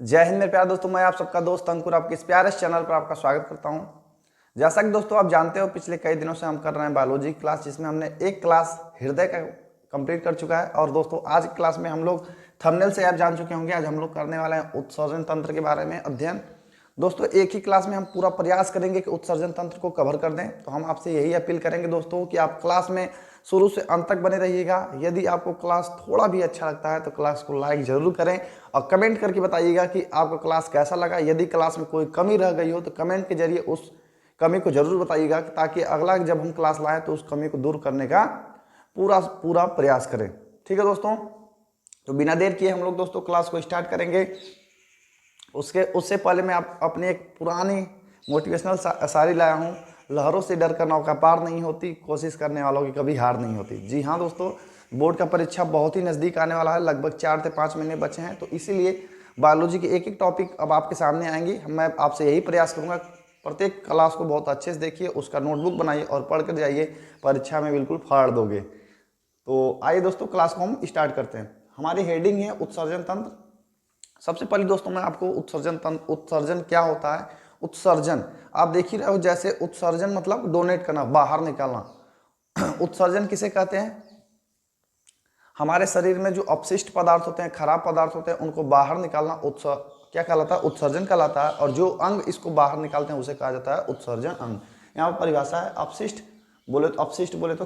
जय हिंद मेरे प्यारे दोस्तों, मैं आप सबका दोस्त अंकुर आपके इस प्यारे चैनल पर आपका स्वागत करता हूं। जैसा कि दोस्तों आप जानते हो, पिछले कई दिनों से हम कर रहे हैं बायोलॉजी क्लास, जिसमें हमने एक क्लास हृदय का कंप्लीट कर चुका है। और दोस्तों आज की क्लास में हम लोग थंबनेल से आप जान चुके होंगे, आज हम लोग करने वाले हैं उत्सर्जन तंत्र के बारे में अध्ययन। दोस्तों एक ही क्लास में हम पूरा प्रयास करेंगे कि उत्सर्जन तंत्र को कवर कर दें। तो हम आपसे यही अपील करेंगे दोस्तों कि आप क्लास में शुरू से अंत तक बने रहिएगा। यदि आपको क्लास थोड़ा भी अच्छा लगता है तो क्लास को लाइक जरूर करें और कमेंट करके बताइएगा कि आपको क्लास कैसा लगा। यदि क्लास में कोई कमी रह गई हो तो कमेंट के जरिए उस कमी को जरूर बताइएगा, ताकि अगला जब हम क्लास लाएं तो उस कमी को दूर करने का पूरा प्रयास करें। ठीक है दोस्तों, तो बिना देर किए हम लोग दोस्तों क्लास को स्टार्ट करेंगे। उससे पहले मैं अपनी एक पुरानी मोटिवेशनल शायरी लाया हूँ। लहरों से डर कर नौका पार नहीं होती, कोशिश करने वालों की कभी हार नहीं होती। जी हाँ दोस्तों, बोर्ड का परीक्षा बहुत ही नज़दीक आने वाला है, लगभग 4 से 5 महीने बचे हैं। तो इसीलिए बायोलॉजी के एक एक टॉपिक अब आपके सामने आएंगी। मैं आपसे यही प्रयास करूँगा, प्रत्येक क्लास को बहुत अच्छे से देखिए, उसका नोटबुक बनाइए और पढ़ कर जाइए, परीक्षा में बिल्कुल फाड़ दोगे। तो आइए दोस्तों क्लास को हम स्टार्ट करते हैं। हमारी हेडिंग है उत्सर्जन तंत्र। सबसे पहले दोस्तों मैं आपको उत्सर्जन क्या होता है। उत्सर्जन आप देख ही रहे हो, जैसे उत्सर्जन मतलब डोनेट करना, बाहर निकालना। उत्सर्जन किसे कहते हैं? हमारे शरीर में जो अपशिष्ट पदार्थ होते हैं, खराब पदार्थ होते हैं, उनको बाहर निकालना क्या कहलाता है? उत्सर्जन कहलाता है। और जो अंग इसको बाहर निकालते हैं उसे कहा जाता है उत्सर्जन अंग। यहाँ पर परिभाषा है, अपशिष्ट बोले तो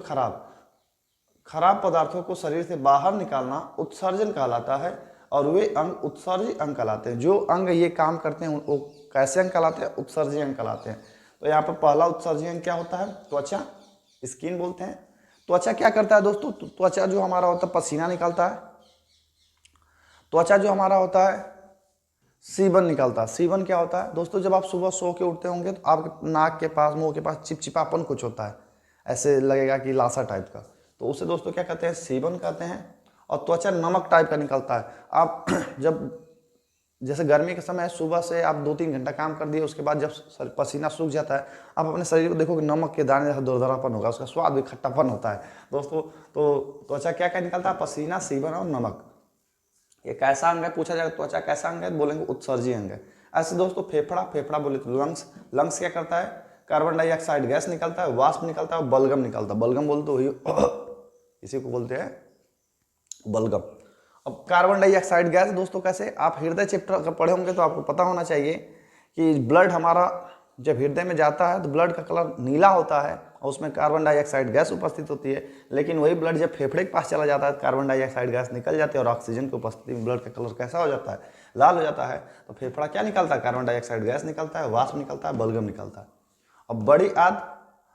खराब पदार्थों को शरीर से बाहर निकालना उत्सर्जन कहलाता है। और वे अंग उत्सर्जी अंग कहलाते हैं। जो अंग ये काम करते हैं वो कैसे अंग कहलाते हैं? उत्सर्जी अंग कहलाते हैं। तो यहाँ पर पहला उत्सर्जी अंग क्या होता है? त्वचा, स्किन बोलते हैं। त्वचा क्या करता है दोस्तों? त्वचा जो हमारा होता है पसीना निकालता है। त्वचा जो हमारा होता है सीबन निकालता है। सीबन क्या होता है दोस्तों? जब आप सुबह सो के उठते होंगे तो आपके नाक के पास, मुंह के पास चिपचिपापन कुछ होता है, ऐसे लगेगा कि लासा टाइप का, तो उसे दोस्तों क्या कहते हैं? सीबन कहते हैं। और त्वचा नमक टाइप का निकलता है। आप जब जैसे गर्मी के समय सुबह से आप 2-3 घंटा काम कर दिए, उसके बाद जब पसीना सूख जाता है, आप अपने शरीर को देखोगे नमक के दाने जैसा दुरदरापन होगा, उसका स्वाद भी खट्टापन होता है दोस्तों। तो त्वचा क्या क्या निकलता है? पसीना, सीबन और नमक। ये कैसा अंग है? पूछा जाएगा त्वचा कैसा अंग है, बोलेंगे उत्सर्जी अंग है। ऐसे दोस्तों फेफड़ा बोले तो लंग्स क्या करता है? कार्बन डाइऑक्साइड गैस निकलता है, वाष्प निकलता है, बलगम निकलता है। बलगम बोलते वही इसी को बोलते हैं बलगम। अब कार्बन डाइऑक्साइड गैस दोस्तों कैसे? आप हृदय चैप्टर पढ़े होंगे तो आपको पता होना चाहिए कि ब्लड हमारा जब हृदय में जाता है तो ब्लड का कलर नीला होता है और उसमें कार्बन डाइऑक्साइड गैस उपस्थित होती है। लेकिन वही ब्लड जब फेफड़े के पास चला जाता है तो कार्बन डाइऑक्साइड गैस निकल जाती है और ऑक्सीजन की उपस्थिति में ब्लड का कलर कैसा हो जाता है? लाल हो जाता है। तो फेफड़ा क्या निकलता है? कार्बन डाइऑक्साइड गैस निकलता है, वाष्प निकलता है, बलगम निकलता है। अब बड़ी आंत,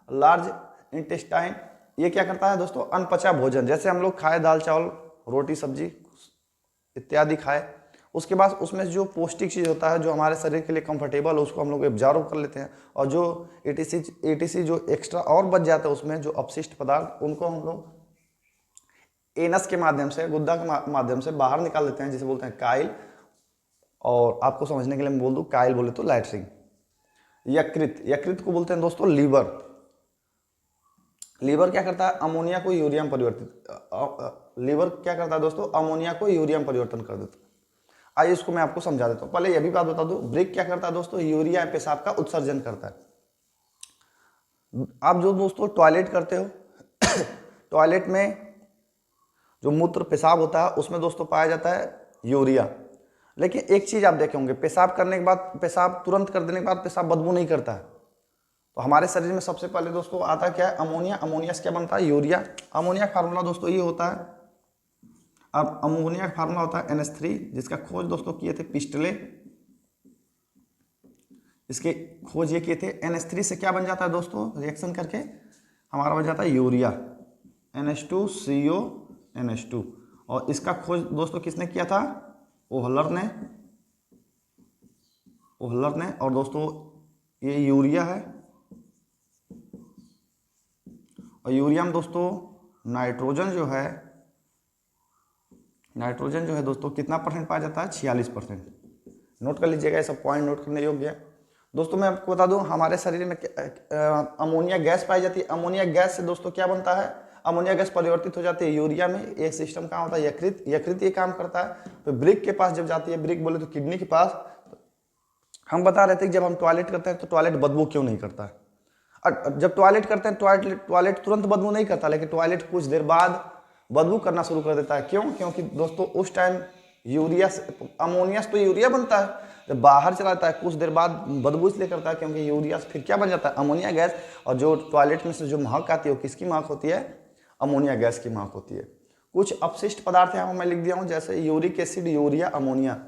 लार्ज इंटेस्टाइन, ये क्या करता है दोस्तों? अनपचा भोजन, जैसे हम लोग खाए दाल चावल रोटी सब्जी इत्यादि खाए, उसके बाद उसमें जो पौष्टिक चीज़ होता है जो हमारे शरीर के लिए कंफर्टेबल है उसको हम लोग एब्जॉर्ब कर लेते हैं। और जो एटीसी जो एक्स्ट्रा और बच जाता है उसमें जो अपशिष्ट पदार्थ, उनको हम लोग एनस के माध्यम से, गुद्दा के माध्यम से बाहर निकाल देते हैं, जिसे बोलते हैं काइल। और आपको समझने के लिए मैं बोल दूँ, काइल बोले तो लैट्रिन। यकृत को बोलते हैं दोस्तों लीवर। लीवर क्या करता है? अमोनिया को यूरिया में लीवर क्या करता है दोस्तों? अमोनिया को यूरिया में परिवर्तन कर देता है। आइए इसको मैं आपको समझा देता हूँ। पहले यह भी बात बता दूं, ब्रेक क्या करता है दोस्तों? यूरिया पेशाब का उत्सर्जन करता है। आप जो दोस्तों टॉयलेट करते हो टॉयलेट में जो मूत्र पेशाब होता है उसमें दोस्तों पाया जाता है यूरिया। लेकिन एक चीज आप देखे होंगे, पेशाब करने के बाद, पेशाब तुरंत कर देने के बाद पेशाब बदबू नहीं करता है। तो हमारे शरीर में सबसे पहले दोस्तों आता क्या है? अमोनिया। अमोनिया से क्या बनता है? यूरिया। अमोनिया का फार्मूला दोस्तों ये होता है, अब अमोनिया का फार्मूला होता है NH3, जिसका खोज दोस्तों किए थे पिस्टले। इसके खोज ये किए थे। NH3 से क्या बन जाता है दोस्तों? रिएक्शन करके हमारा बन जाता है यूरिया, NH2CO NH2। और इसका खोज दोस्तों किसने किया था? ओहलर ने। और दोस्तों ये यूरिया है। और यूरिया में दोस्तों नाइट्रोजन जो है दोस्तों कितना परसेंट पाया जाता है? 46%। नोट कर लीजिएगा, ये सब पॉइंट नोट करने योग्य है दोस्तों। मैं आपको बता दूं, हमारे शरीर में अमोनिया गैस पाई जाती है। अमोनिया गैस से दोस्तों क्या बनता है? अमोनिया गैस परिवर्तित हो जाती है यूरिया में। एक सिस्टम कहाँ होता है, यकृत, यकृत ये काम करता है। फिर ब्रिक के पास जब जाती है, ब्रिक बोले तो किडनी के पास। हम बता रहे थे कि जब हम टॉयलेट करते हैं तो टॉयलेट बदबू क्यों नहीं करता है। और जब टॉयलेट करते हैं टॉयलेट तुरंत बदबू नहीं करता, लेकिन टॉयलेट कुछ देर बाद बदबू करना शुरू कर देता है। क्यों? क्योंकि दोस्तों उस टाइम यूरिया से, अमोनिया से तो यूरिया बनता है, जब बाहर चला जाता है कुछ देर बाद बदबू इसलिए करता है क्योंकि यूरिया से फिर क्या बन जाता है, अमोनिया गैस। और जो टॉयलेट में से जो महक आती है वो किसकी महक होती है, अमोनिया गैस की महक होती है। कुछ अपशिष्ट पदार्थ यहाँ मैं लिख दिया हूँ, जैसे यूरिक एसिड, यूरिया, अमोनिया।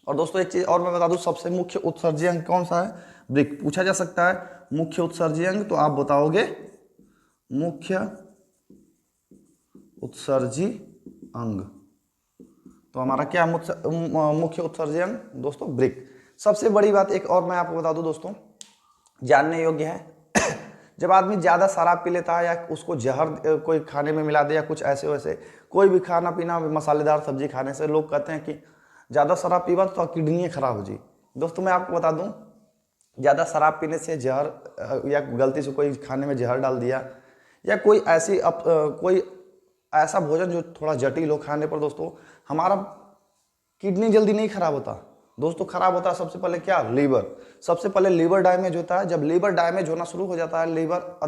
और दोस्तों एक चीज और मैं बता दूं, सबसे मुख्य उत्सर्जी अंग कौन सा है, ब्रिक। पूछा जा सकता है मुख्य उत्सर्जी अंग, तो आप बताओगे मुख्य उत्सर्जी अंग। तो हमारा क्या मुख्य उत्सर्जी अंग दोस्तों, ब्रिक। सबसे बड़ी बात एक और मैं आपको बता दूं दोस्तों, जानने योग्य है। जब आदमी ज़्यादा शराब पी लेता है या उसको जहर कोई खाने में मिला दे या कुछ ऐसे वैसे कोई भी खाना पीना मसालेदार सब्जी खाने से, लोग कहते हैं कि ज़्यादा शराब पीवा तो किडनी खराब हो जाए। दोस्तों मैं आपको बता दूं, ज़्यादा शराब पीने से जहर या गलती से कोई खाने में जहर डाल दिया या कोई ऐसी कोई ऐसा भोजन जो थोड़ा जटिल हो खाने पर, दोस्तों हमारा किडनी जल्दी नहीं खराब होता। दोस्तों खराब होता है सबसे पहले क्या, लीवर। सबसे पहले लीवर डैमेज होता है। जब लीवर डैमेज होना शुरू हो जाता है, लीवर का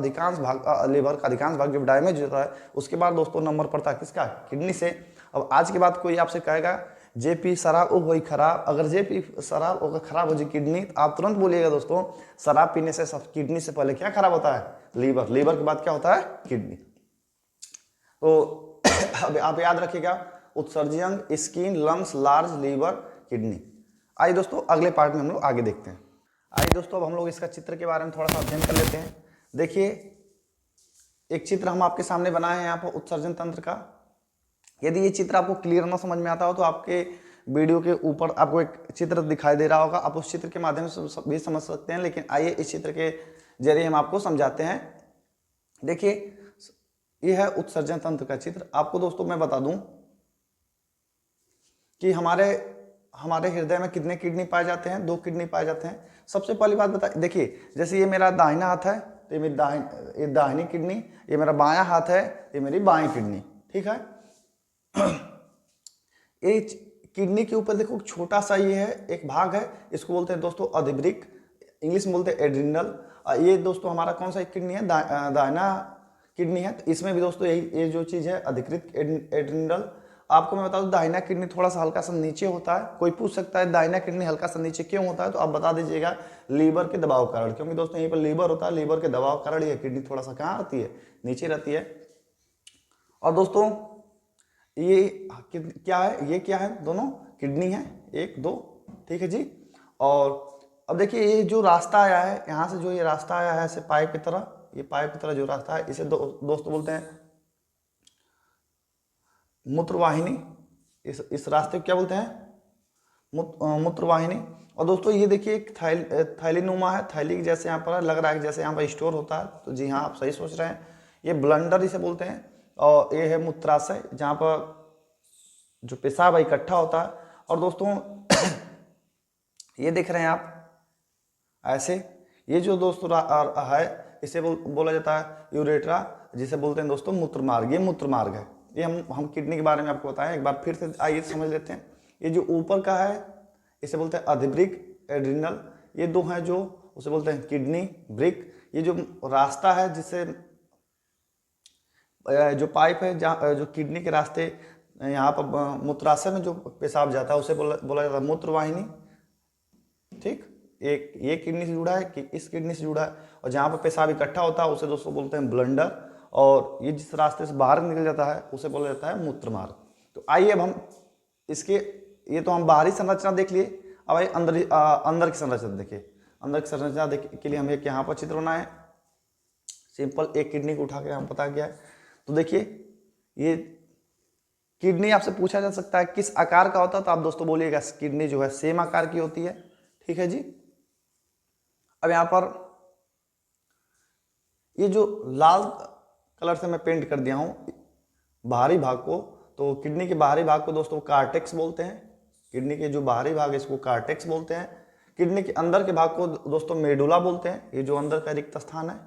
अधिकांश भाग जब डैमेज होता है, उसके बाद दोस्तों नंबर पड़ता है किसका, किडनी से। अब आज के बाद कोई आपसे कहेगा जेपी शराब हो खराब, अगर जेपी शराब होकर खराब हो जाए किडनी, तो आप तुरंत बोलिएगा दोस्तों शराब पीने से किडनी से पहले क्या खराब होता है, लीवर। लीवर के बाद क्या होता है, किडनी। तो अब आप याद रखिएगा, उत्सर्जी अंग skin, lungs, large, liver, kidney. आइए दोस्तों अगले पार्ट में हम लोग आगे देखते हैं। आइए दोस्तों अब हम लोग इसका चित्र के बारे में थोड़ा सा अध्ययन कर लेते हैं। देखिए एक चित्र हम आपके सामने बनाए हैं यहाँ पर उत्सर्जन तंत्र का। यदि ये चित्र आपको क्लियर ना समझ में आता हो तो आपके वीडियो के ऊपर आपको एक चित्र दिखाई दे रहा होगा, आप उस चित्र के माध्यम से भी समझ सकते हैं। लेकिन आइए इस चित्र के जरिए हम आपको समझाते हैं। देखिए ये है उत्सर्जन तंत्र का चित्र। आपको दोस्तों मैं बता दूं कि हमारे हृदय में कितने किडनी पाए जाते हैं, 2 किडनी पाए जाते हैं। सबसे पहली बात बता, देखिए जैसे ये मेरा दाहिना हाथ है तो ये मेरी दाहिनी किडनी, ये मेरा बायां हाथ है, ये मेरी बाईं किडनी, ठीक है। ये किडनी के ऊपर देखो छोटा सा ये है एक भाग है, इसको बोलते हैं दोस्तों अधिवृक्क, इंग्लिश में बोलते हैं एड्रिनल। ये दोस्तों हमारा कौन सा किडनी है, दाहिना किडनी है। तो इसमें भी दोस्तों यही ये जो चीज़ है अधिकृत एड्रिनल। आपको मैं बता दूं दाहिना किडनी थोड़ा सा हल्का सा नीचे होता है। कोई पूछ सकता है दाहिना किडनी हल्का सा नीचे क्यों होता है, तो आप बता दीजिएगा लीवर के दबाव कारण, क्योंकि दोस्तों यहीं पर लीवर होता है, लीवर के दबाव कारण ये किडनी थोड़ा सा कहाँ रहती है, नीचे रहती है। और दोस्तों ये क्या है, ये क्या है, दोनों किडनी है, 1 2, ठीक है जी। और अब देखिए ये जो रास्ता आया है, यहाँ से जो ये रास्ता आया है ऐसे पाइप की तरह, ये पाइप की तरह जो रास्ता है इसे दोस्तों बोलते हैं मूत्रवाहिनी। इस रास्ते को क्या बोलते हैं, मूत्रवाहिनी। और दोस्तों ये देखिए एक थैलीनुमा है, थैली के जैसे यहाँ पर लग रहा है जैसे यहाँ पर स्टोर होता है, तो जी हाँ आप सही सोच रहे हैं, ये ब्लंडर इसे बोलते हैं। और ये है मूत्राशय, जहाँ पर जो पेशाब इकट्ठा होता है। और दोस्तों ये देख रहे हैं आप ऐसे, ये जो दोस्तों है इसे बोला जाता है यूरेट्रा, जिसे बोलते हैं दोस्तों मूत्रमार्ग। ये मूत्रमार्ग है। ये हम किडनी के बारे में आपको बताएं, एक बार फिर से आइए समझ लेते हैं। ये जो ऊपर का है इसे बोलते हैं अधिवृक्क एड्रिनल, ये 2 हैं जो उसे बोलते हैं किडनी वृक्क। ये जो रास्ता है जिससे जो पाइप है जहाँ जो किडनी के रास्ते यहाँ पर मूत्राशय में जो पेशाब जाता है उसे बोला जाता है मूत्रवाहिनी, ठीक। एक ये किडनी से जुड़ा है कि इस किडनी से जुड़ा है, और जहाँ पर पेशाब इकट्ठा होता है उसे दोस्तों बोलते हैं ब्लंडर, और ये जिस रास्ते से बाहर निकल जाता है उसे बोला जाता है मूत्रमार्ग। तो आइए अब हम इसके, ये तो हम बाहरी संरचना देख लिए, अब आइए अंदर की संरचना देखिए। अंदर की संरचना के लिए हमें एक यहाँ पर चित्र बनाए, सिंपल एक किडनी को उठा के हम पता किया है। तो देखिए ये किडनी आपसे पूछा जा सकता है किस आकार का होता है, तो आप दोस्तों बोलिएगा किडनी जो है सेम आकार की होती है, ठीक है जी। अब यहाँ पर ये जो लाल कलर से मैं पेंट कर दिया हूँ बाहरी भाग को, तो किडनी के बाहरी भाग को दोस्तों कार्टेक्स बोलते हैं। किडनी के जो बाहरी भाग है इसको कार्टेक्स बोलते हैं। किडनी के अंदर के भाग को दोस्तों मेडुला बोलते हैं, ये जो अंदर का रिक्त स्थान है।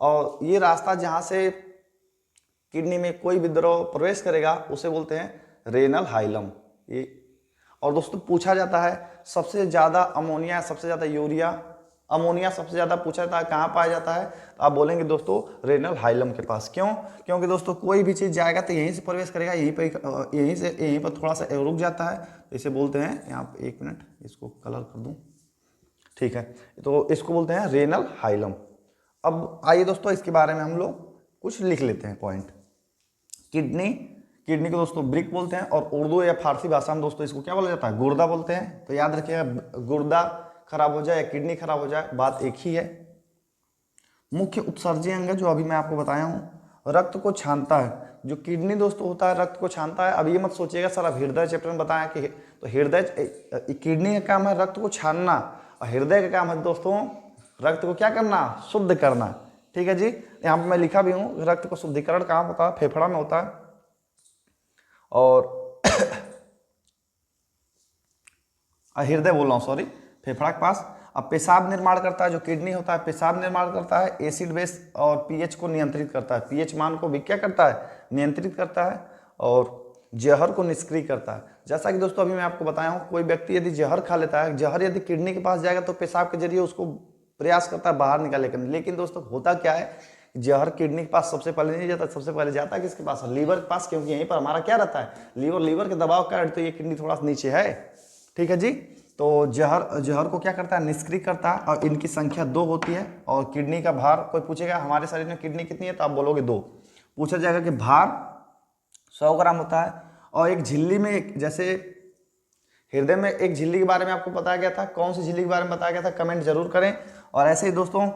और ये रास्ता जहाँ से किडनी में कोई भी द्रव प्रवेश करेगा उसे बोलते हैं रेनल हाइलम। ये और दोस्तों पूछा जाता है सबसे ज़्यादा अमोनिया, सबसे ज़्यादा यूरिया, अमोनिया सबसे ज़्यादा पूछा जाता है कहाँ पाया जाता है, तो आप बोलेंगे दोस्तों रेनल हाइलम के पास। क्यों? क्योंकि दोस्तों कोई भी चीज़ जाएगा तो यहीं से प्रवेश करेगा, यहीं पर थोड़ा सा रुक जाता है, तो इसे बोलते हैं, यहाँ पे 1 मिनट इसको कलर कर दूँ, ठीक है, तो इसको बोलते हैं रेनल हाइलम। अब आइए दोस्तों इसके बारे में हम लोग कुछ लिख लेते हैं पॉइंट। किडनी को दोस्तों ब्रिक बोलते हैं, और उर्दू या फारसी भाषा में दोस्तों इसको क्या बोला जाता है? गुर्दा बोलते हैं। तो याद रखिएगा, गुर्दा खराब हो जाए या किडनी खराब हो जाए, बात एक ही है। मुख्य उत्सर्जी अंग जो अभी मैं आपको बताया हूँ, रक्त को छानता है। जो किडनी दोस्तों होता है रक्त को छानता है। अब ये मत सोचिएगा सर अब हृदय चैप्टर में बताया कि, तो हृदय, किडनी का काम है रक्त को छानना, और हृदय का काम है दोस्तों रक्त को क्या करना? शुद्ध करना। ठीक है जी, यहाँ पे मैं लिखा भी हूँ, रक्त को शुद्धिकरण कहाँ होता है? फेफड़ा में होता है। और हृदय बोल रहा हूँ, सॉरी, फेफड़ा के पास। अब पेशाब निर्माण करता है, जो किडनी होता है पेशाब निर्माण करता है, एसिड बेस और पीएच को नियंत्रित करता है, पीएच मान को भी क्या करता है? नियंत्रित करता है, और जहर को निष्क्रिय करता है। जैसा कि दोस्तों अभी मैं आपको बताया हूँ, कोई व्यक्ति यदि जहर खा लेता है, जहर यदि किडनी के पास जाएगा तो पेशाब के जरिए उसको प्रयास करता है बाहर निकालने का, लेकिन दोस्तों होता क्या है, जहर किडनी के पास सबसे पहले नहीं जाता, सबसे पहले जाता है किसके पास? लीवर के पास, क्योंकि यहीं पर हमारा क्या रहता है? लीवर के दबाव का, तो ये किडनी थोड़ा सा नीचे है। ठीक है जी, तो जहर को क्या करता है? निष्क्रिय करता है, और इनकी संख्या 2 होती है। और किडनी का भार, कोई पूछेगा हमारे शरीर में किडनी कितनी है, तो आप बोलोगे 2। पूछा जाएगा कि भार 100 ग्राम होता है। और एक झिल्ली में, जैसे हृदय में एक झिल्ली के बारे में आपको बताया गया था, कौन सी झिल्ली के बारे में बताया गया था, कमेंट जरूर करें। और ऐसे ही दोस्तों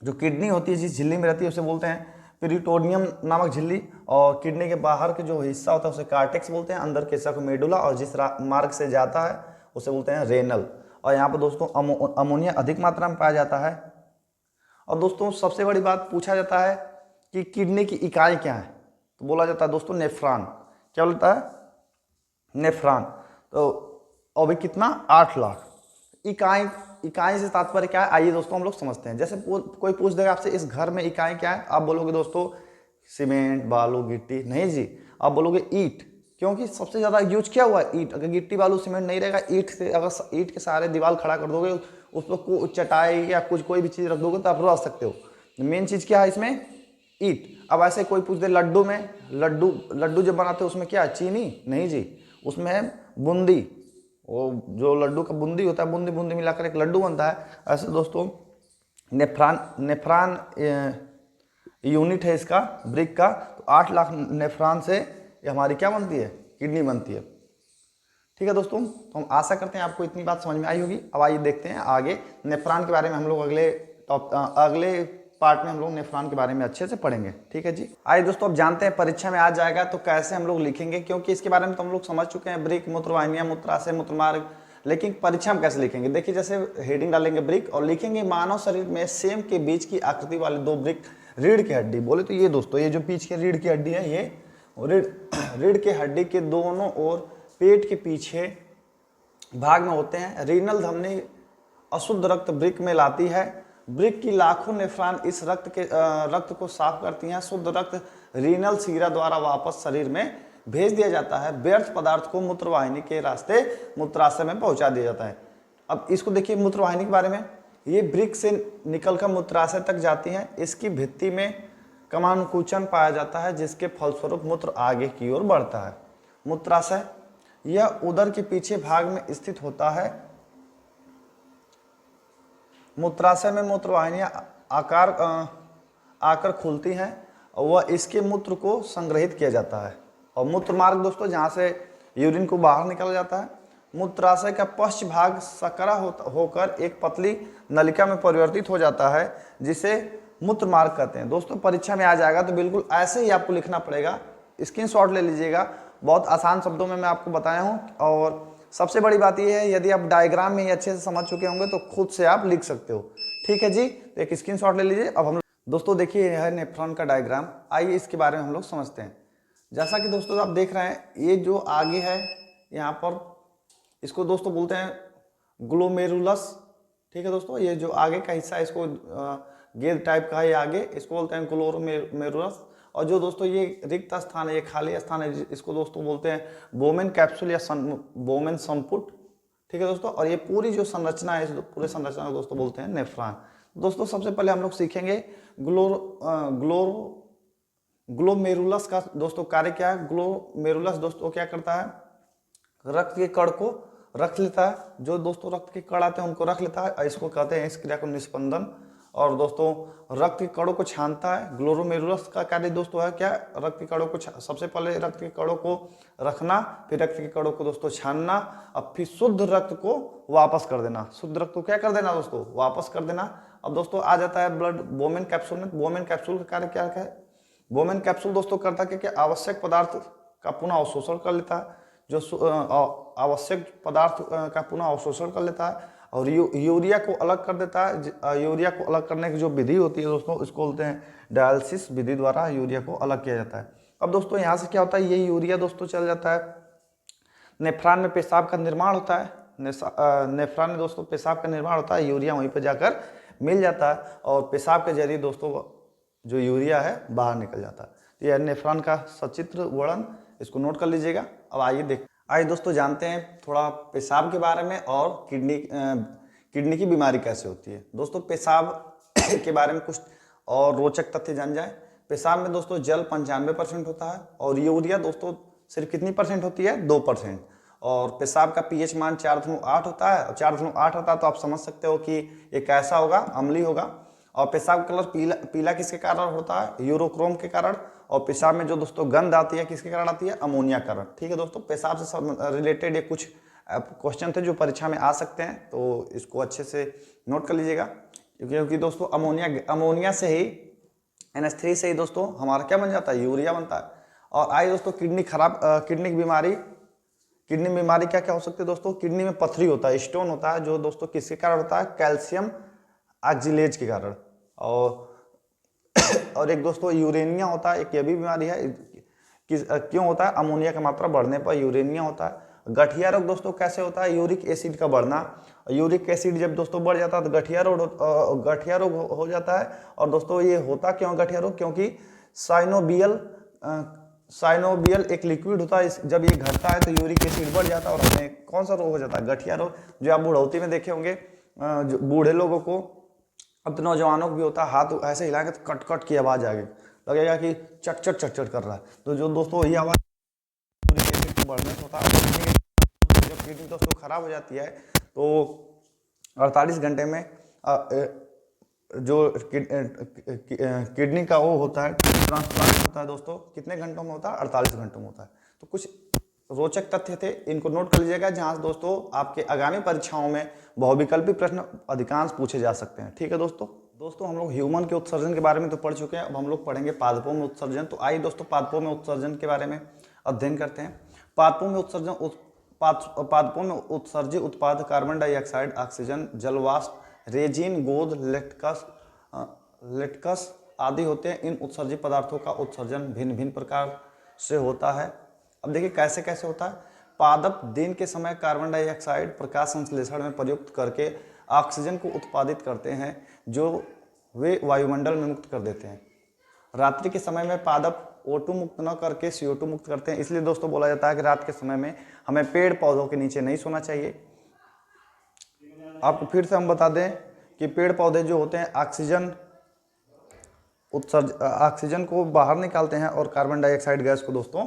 जो किडनी होती है जिस झिल्ली में रहती है उसे बोलते हैं पेरिटोनियम नामक झिल्ली, और किडनी के बाहर के जो हिस्सा होता है उसे कार्टेक्स बोलते हैं, अंदर के हिस्सा को मेडुला, और जिस मार्ग से जाता है उसे बोलते हैं रेनल। और यहाँ पर दोस्तों अमोनिया अधिक मात्रा में पाया जाता है। और दोस्तों सबसे बड़ी बात पूछा जाता है कि किडनी की इकाई क्या है, तो बोला जाता है दोस्तों नेफ्रॉन। क्या बोलता है? नेफ्रॉन। तो अभी कितना? 8 लाख। इकाई से तात्पर्य क्या है, आइए दोस्तों हम लोग समझते हैं। जैसे कोई पूछ देगा आपसे इस घर में इकाई क्या है, आप बोलोगे दोस्तों सीमेंट, बालू, गिट्टी। नहीं जी, आप बोलोगे ईंट, क्योंकि सबसे ज्यादा यूज क्या हुआ है? ईंट। अगर गिट्टी बालू सीमेंट नहीं रहेगा, ईंट से, अगर ईंट के सहारे दीवार खड़ा कर दोगे, उस पर चटाई या कोई भी चीज रख दोगे तो आप रह सकते हो। मेन चीज क्या है इसमें? ईंट। अब ऐसे कोई पूछ दे लड्डू में, लड्डू जब बनाते हो उसमें क्या है? चीनी? नहीं जी, उसमें है बूंदी। वो जो लड्डू का बूंदी होता है, बूंदी मिलाकर एक लड्डू बनता है। ऐसे दोस्तों नेफ्रॉन यूनिट है इसका, ब्रिक का। तो 8 लाख नेफ्रॉन से ये हमारी क्या बनती है? किडनी बनती है। ठीक है दोस्तों, तो हम आशा करते हैं आपको इतनी बात समझ में आई होगी। अब आइए देखते हैं आगे नेफ्रॉन के बारे में। हम लोग अगले पार्ट में हम लोग नेफ्रॉन के बारे में अच्छे से पढ़ेंगे। ठीक है जी, आइए दोस्तों अब जानते हैं परीक्षा में आ जाएगा तो कैसे हम लोग लिखेंगे, क्योंकि इसके बारे में तो हम लोग समझ चुके हैं, ब्रिक, मूत्रवाहिनियां, मूत्राशय, मूत्रमार्ग, लेकिन परीक्षा में कैसे लिखेंगे? देखिए, जैसे हेडिंग डालेंगे ब्रिक और लिखेंगे मानव शरीर में सेम के बीच की आकृति वाले 2 ब्रिक रीढ़ की हड्डी। बोले तो ये दोस्तों, ये जो बीच की रीढ़ की हड्डी है, ये रीढ़ की हड्डी के दोनों ओर पेट के पीछे भाग में होते हैं। रीनल धमनी अशुद्ध रक्त ब्रिक में लाती है। ब्रिक की लाखों नेफ्रॉन इस रक्त को साफ करती हैं। शुद्ध रक्त रीनल सीरा द्वारा वापस शरीर में भेज दिया जाता है। व्यर्थ पदार्थ को मूत्रवाहिनी के रास्ते मूत्राशय में पहुंचा दिया जाता है। अब इसको देखिए मूत्रवाहिनी के बारे में, ये ब्रिक से निकलकर मूत्राशय तक जाती हैं। इसकी भित्ति में कमानुकुचन पाया जाता है, जिसके फलस्वरूप मूत्र आगे की ओर बढ़ता है। मूत्राशय यह उदर के पीछे भाग में स्थित होता है। मूत्राशय में मूत्रवाहिनियां आकर खुलती हैं और वह इसके मूत्र को संग्रहित किया जाता है। और मूत्र मार्ग दोस्तों, जहाँ से यूरिन को बाहर निकला जाता है। मूत्राशय का पश्च भाग सकरा होकर एक पतली नलिका में परिवर्तित हो जाता है, जिसे मूत्र मार्ग कहते हैं। दोस्तों परीक्षा में आ जाएगा तो बिल्कुल ऐसे ही आपको लिखना पड़ेगा, स्क्रीनशॉट ले लीजिएगा। बहुत आसान शब्दों में मैं आपको बताया हूँ। और सबसे बड़ी बात यह है, यदि आप डायग्राम में ही अच्छे से समझ चुके होंगे तो खुद से आप लिख सकते हो। ठीक है जी, तो एक स्क्रीनशॉट ले लीजिए। अब हम दोस्तों देखिए, यह है नेफ्रॉन का डायग्राम। आइए इसके बारे में हम लोग समझते हैं। जैसा कि दोस्तों आप देख रहे हैं, ये जो आगे है यहाँ पर, इसको दोस्तों बोलते हैं ग्लोमेरुलस। ठीक है दोस्तों, ये जो आगे का हिस्सा है इसको गेंद टाइप का है, ये आगे, इसको बोलते हैं ग्लोमेरुलस। और जो दोस्तों ये रिक्त स्थान है, ये खाली स्थान है, इसको दोस्तों बोलते हैं बोमेन कैप्सूल या बोमेन संपुट। ठीक है दोस्तों, और ये पूरी जो संरचना है, इस पूरे संरचना को दोस्तों बोलते हैं नेफ्रॉन। दोस्तों सबसे पहले हम लोग सीखेंगे ग्लोमेरुलस का दोस्तों कार्य क्या है। ग्लोमेरुलस दोस्तों क्या करता है, रक्त के कण को रख लेता है। जो दोस्तों रक्त के कण आते हैं उनको रख लेता है, इसको कहते हैं, इस क्रिया को निस्पंदन। और दोस्तों रक्त के कणों को छानता है। ग्लोमेरुलस का कार्य दोस्तों है क्या, रक्त के कणों को सबसे पहले रक्त के कणों को रखना, फिर रक्त के कणों को दोस्तों छानना, अब फिर शुद्ध रक्त को वापस कर देना। शुद्ध रक्त को क्या कर देना दोस्तों, वापस कर देना। अब दोस्तों आ जाता है ब्लड बोमेन कैप्सूल में। बोमेन कैप्सूल का कार्य क्या है, बोमेन कैप्सूल दोस्तों करता है कि आवश्यक पदार्थ का पुनः अवशोषण कर लेता है, जो आवश्यक पदार्थ का पुनः अवशोषण कर लेता है और यूरिया को अलग कर देता है। यूरिया को अलग करने की जो विधि होती है दोस्तों, इसको बोलते हैं डायलिसिस विधि द्वारा यूरिया को अलग किया जाता है। अब दोस्तों यहाँ से क्या होता है, ये यूरिया दोस्तों चल जाता है नेफ्रॉन में, पेशाब का निर्माण होता है। नेफ्रॉन में दोस्तों पेशाब का निर्माण होता है, यूरिया वहीं पर जाकर मिल जाता है और पेशाब के जरिए दोस्तों जो यूरिया है बाहर निकल जाता है। तो यह नेफ्रॉन का सचित्र वर्णन, इसको नोट कर लीजिएगा। अब आइए दोस्तों जानते हैं थोड़ा पेशाब के बारे में और किडनी की बीमारी कैसे होती है। दोस्तों पेशाब के बारे में कुछ और रोचक तथ्य जान जाए। पेशाब में दोस्तों जल 95% होता है और यूरिया दोस्तों सिर्फ कितनी परसेंट होती है, 2%। और पेशाब का पीएच मान 4.8 होता है, और 4.8 होता है तो आप समझ सकते हो कि ये कैसा होगा, अम्लीय होगा। और पेशाब का कलर पीला किसके कारण होता है, यूरोक्रोम के कारण। और पेशाब में जो दोस्तों गंध आती है किसके कारण आती है, अमोनिया कारण। ठीक है दोस्तों, पेशाब से रिलेटेड ये कुछ क्वेश्चन थे जो परीक्षा में आ सकते हैं, तो इसको अच्छे से नोट कर लीजिएगा। क्योंकि दोस्तों अमोनिया से ही NH3 से ही दोस्तों हमारा क्या बन जाता है, यूरिया बनता है। और आइए दोस्तों किडनी की बीमारी क्या क्या हो सकती है दोस्तों। किडनी में पथरी होता है, स्टोन होता है, जो दोस्तों किसके कारण होता है, कैल्शियम ऑक्जिलेज के कारण। और एक दोस्तों यूरेनिया होता है, एक ये भी बीमारी है। क्यों होता है, अमोनिया की मात्रा बढ़ने पर यूरेनिया होता है। गठिया रोग दोस्तों कैसे होता है, यूरिक एसिड का बढ़ना। यूरिक एसिड जब दोस्तों बढ़ जाता है तो गठिया रोग हो जाता है। और दोस्तों ये होता क्यों गठिया रोग, क्योंकि साइनोबियल एक लिक्विड होता है, जब ये घटता है तो यूरिक एसिड बढ़ जाता है और हमें कौन सा रोग हो जाता है, गठिया रोग। जो आप बुढ़ौती में देखे होंगे, जो बूढ़े लोगों को, अब तो नौजवानों को भी होता है, हाथ ऐसे हिलाएंगे तो कट कट की आवाज़ आएगी, लगेगा कि चट चट चट चट कर रहा है। तो जो दोस्तों ये आवाज़ यूरिक एसिड बढ़ने से होता है। जब किडनी दोस्तों खराब हो जाती है तो 48 घंटे में जो किडनी का वो होता है, ट्रांसप्लांट होता है दोस्तों, कितने घंटों में होता है, 48 घंटों में होता है। तो कुछ रोचक तथ्य थे, इनको नोट कर लीजिएगा, जहां से दोस्तों आपके आगामी परीक्षाओं में बहुविकल्पी प्रश्न अधिकांश पूछे जा सकते हैं। ठीक है दोस्तों हम लोग ह्यूमन के उत्सर्जन के बारे में तो पढ़ चुके हैं, अब हम लोग पढ़ेंगे पादपों में उत्सर्जन। तो आइए दोस्तों पादपों में उत्सर्जन के बारे में अध्ययन करते हैं। पादपों में उत्सर्जित उत्पाद कार्बन डाइऑक्साइड, ऑक्सीजन, जलवाष्प, रेजिन, गोंद, लेटकस आदि होते हैं। इन उत्सर्जित पदार्थों का उत्सर्जन भिन्न भिन्न प्रकार से होता है। अब देखिए कैसे कैसे होता है। पादप दिन के समय कार्बन डाइऑक्साइड प्रकाश संश्लेषण में प्रयुक्त करके ऑक्सीजन को उत्पादित करते हैं, जो वे वायुमंडल में मुक्त कर देते हैं। रात्रि के समय में पादप O2 मुक्त न करके CO2 मुक्त करते हैं। इसलिए दोस्तों बोला जाता है कि रात के समय में हमें पेड़ पौधों के नीचे नहीं सोना चाहिए। आपको फिर से हम बता दें कि पेड़ पौधे जो होते हैं ऑक्सीजन को बाहर निकालते हैं और कार्बन डाइऑक्साइड गैस को दोस्तों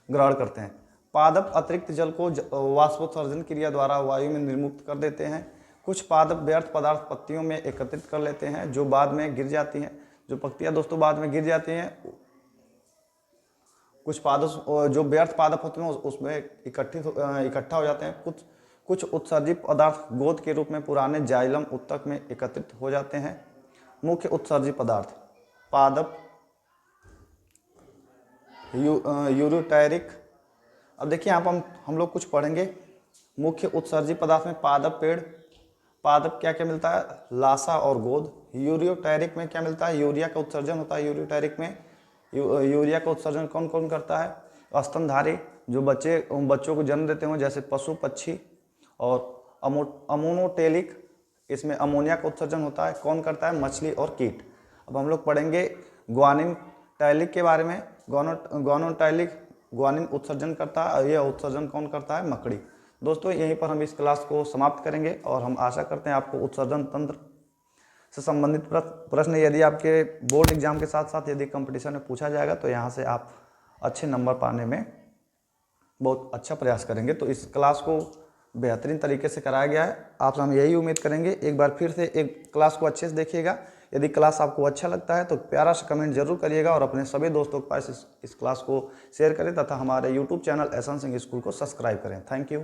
ग्रहण करते हैं। पादप अतिरिक्त जल को वाष्पोत्सर्जन क्रिया द्वारा वायु में निर्मुक्त कर देते हैं। कुछ पादप व्यर्थ पदार्थ पत्तियों में एकत्रित कर लेते हैं, जो बाद में गिर जाती हैं। जो पत्तियां दोस्तों बाद में गिर जाती हैं, कुछ पादप जो व्यर्थ पादप होते हैं उसमें इकट्ठा हो जाते हैं। कुछ उत्सर्जित पदार्थ गोंद के रूप में पुराने जाइलम उत्तक में एकत्रित हो जाते हैं। मुख्य उत्सर्जित पदार्थ पादप, यूरोटैरिक। अब देखिए यहाँ पर हम लोग कुछ पढ़ेंगे। मुख्य उत्सर्जित पदार्थ में पादप क्या क्या मिलता है, लासा और गोंद। यूरोटैरिक में क्या मिलता है, यूरिया का उत्सर्जन होता है। यूरोटैरिक में यूरिया का उत्सर्जन कौन कौन करता है, स्तनधारी, जो बच्चों को जन्म देते हों, जैसे पशु पक्षी। और अमोनोटेलिक, इसमें अमोनिया का उत्सर्जन होता है। कौन करता है, मछली और कीट। अब हम लोग पढ़ेंगे ग्वानिन टैलिक के बारे में। गोनोटैलिक ग्वानिन उत्सर्जन करता है और यह उत्सर्जन कौन करता है? मकड़ी। दोस्तों यहीं पर हम इस क्लास को समाप्त करेंगे और हम आशा करते हैं आपको उत्सर्जन तंत्र से संबंधित प्रश्न यदि आपके बोर्ड एग्जाम के साथ साथ यदि कंपटीशन में पूछा जाएगा तो यहाँ से आप अच्छे नंबर पाने में बहुत अच्छा प्रयास करेंगे। तो इस क्लास को बेहतरीन तरीके से कराया गया है, आपसे हम यही उम्मीद करेंगे। एक बार फिर से एक क्लास को अच्छे से देखिएगा। यदि क्लास आपको अच्छा लगता है तो प्यारा सा कमेंट जरूर करिएगा और अपने सभी दोस्तों के पास इस क्लास को शेयर करें तथा हमारे यूट्यूब चैनल एहसान सिंह स्कूल को सब्सक्राइब करें। Thank you.